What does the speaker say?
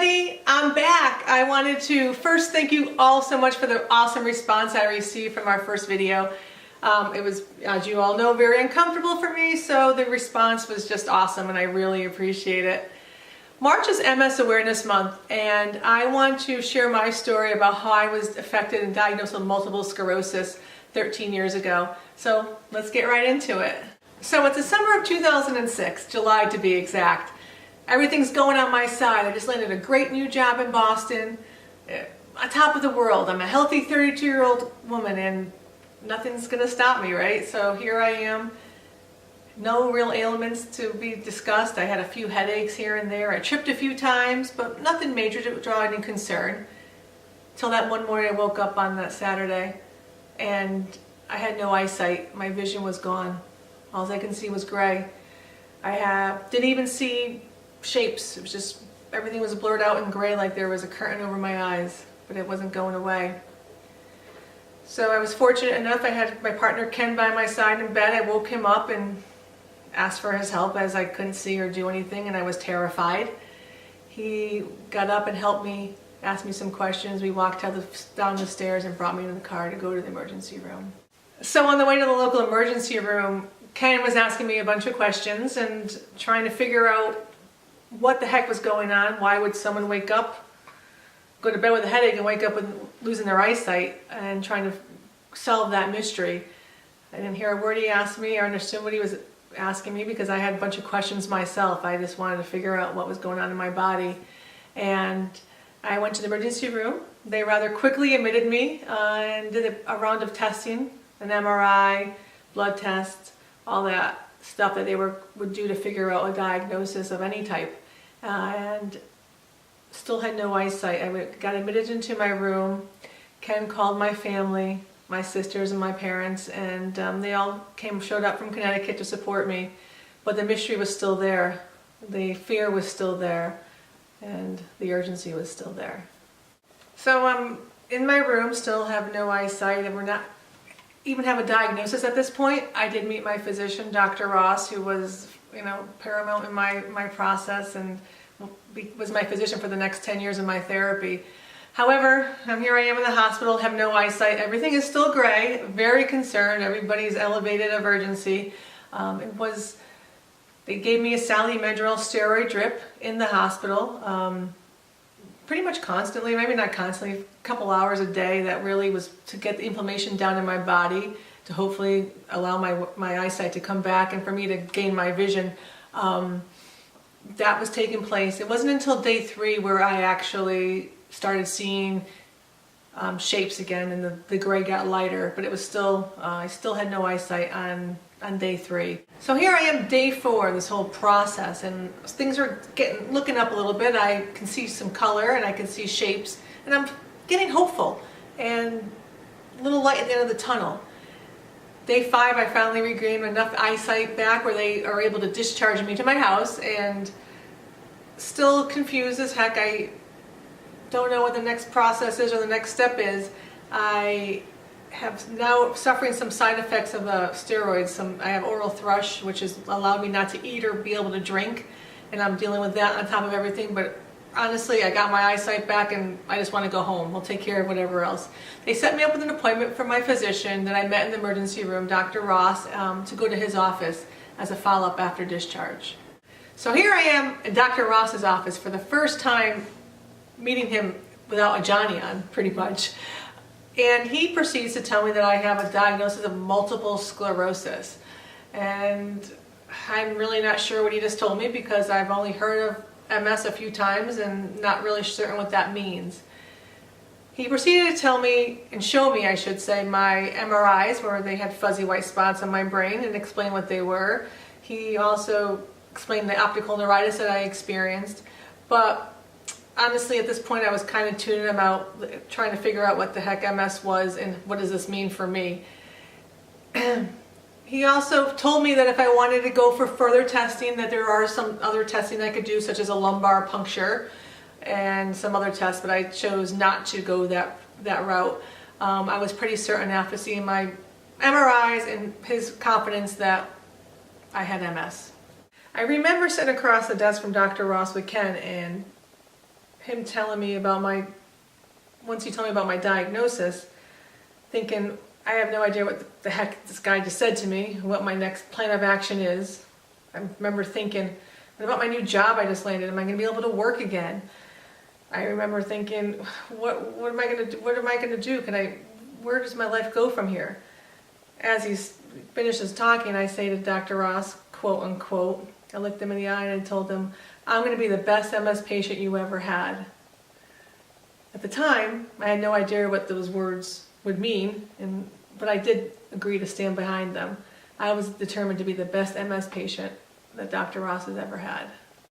everybody, I'm back. I wanted to first thank you all so much for the awesome response I received from our first video. It was, as you all know, very uncomfortable for me, so the response was just awesome and I really appreciate it. March is MS Awareness Month, and I want to share my story about how I was affected and diagnosed with multiple sclerosis 13 years ago. So let's get right into it. So it's the summer of 2006, July to be exact. Everything's going on my side. I just landed a great new job in Boston, on top of the world. I'm a healthy 32-year-old woman and nothing's gonna stop me, right? So here I am, no real ailments to be discussed. I had a few headaches here and there. I tripped a few times, but nothing major to draw any concern. Till that one morning I woke up on that Saturday and I had no eyesight. My vision was gone. All I could see was gray. Didn't even see shapes. It was just, everything was blurred out in gray like there was a curtain over my eyes, but it wasn't going away. So I was fortunate enough, I had my partner Ken by my side in bed. I woke him up and asked for his help as I couldn't see or do anything and I was terrified. He got up and helped me, asked me some questions. We walked down the stairs and brought me to the car to go to the emergency room. So on the way to the local emergency room, Ken was asking me a bunch of questions and trying to figure out what the heck was going on. Why would someone wake up, go to bed with a headache and wake up with losing their eyesight, and trying to solve that mystery. I didn't hear a word he asked me or understood what he was asking me because I had a bunch of questions myself. I just wanted to figure out what was going on in my body. And I went to the emergency room. They rather quickly admitted me and did a round of testing, an MRI, blood tests, all that stuff that they would do to figure out a diagnosis of any type. And still had no eyesight. I got admitted into my room. Ken called my family, my sisters and my parents, and they all showed up from Connecticut to support me. But the mystery was still there. The fear was still there, and the urgency was still there. So I'm in my room, still have no eyesight, and we're not even have a diagnosis at this point. I did meet my physician, Dr. Ross, who was, paramount in my process and was my physician for the next 10 years of my therapy. However, here I am in the hospital, have no eyesight. Everything is still gray, very concerned. Everybody's elevated of urgency. They gave me a salmeterol steroid drip in the hospital, pretty much constantly, maybe not constantly, a couple hours a day. That really was to get the inflammation down in my body, to hopefully allow my eyesight to come back and for me to gain my vision. That was taking place. It wasn't until day 3 where I actually started seeing shapes again and the gray got lighter, but it was still, I still had no eyesight on day 3. So here I am, day 4, this whole process, and things are looking up a little bit. I can see some color and I can see shapes, and I'm getting hopeful and a little light at the end of the tunnel. Day 5, I finally regained enough eyesight back where they are able to discharge me to my house, and still confused as heck. I don't know what the next process is or the next step is. I have now suffering some side effects of steroids. I have oral thrush, which has allowed me not to eat or be able to drink, and I'm dealing with that on top of everything. But honestly, I got my eyesight back and I just want to go home. I'll take care of whatever else. They set me up with an appointment for my physician that I met in the emergency room, Dr. Ross, to go to his office as a follow-up after discharge. So here I am in Dr. Ross's office for the first time, meeting him without a Johnny on, pretty much. And he proceeds to tell me that I have a diagnosis of multiple sclerosis. And I'm really not sure what he just told me because I've only heard of MS a few times and not really certain what that means. He proceeded to tell me, and show me I should say, my MRIs where they had fuzzy white spots on my brain and explain what they were. He also explained the optical neuritis that I experienced. But honestly, at this point, I was kind of tuning him out, trying to figure out what the heck MS was and what does this mean for me. He also told me that if I wanted to go for further testing, that there are some other testing I could do, such as a lumbar puncture and some other tests, but I chose not to go that route. I was pretty certain after seeing my MRIs and his confidence that I had MS. I remember sitting across the desk from Dr. Ross with Ken, and him telling me about once he told me about my diagnosis, thinking, I have no idea what the heck this guy just said to me, what my next plan of action is. I remember thinking, what about my new job I just landed? Am I going to be able to work again? I remember thinking, what am I going to do? What am I going to do? Where does my life go from here? As he finishes talking, I say to Dr. Ross, quote unquote, I looked him in the eye and I told him, I'm going to be the best MS patient you ever had. At the time, I had no idea what those words would mean, but I did agree to stand behind them. I was determined to be the best MS patient that Dr. Ross has ever had.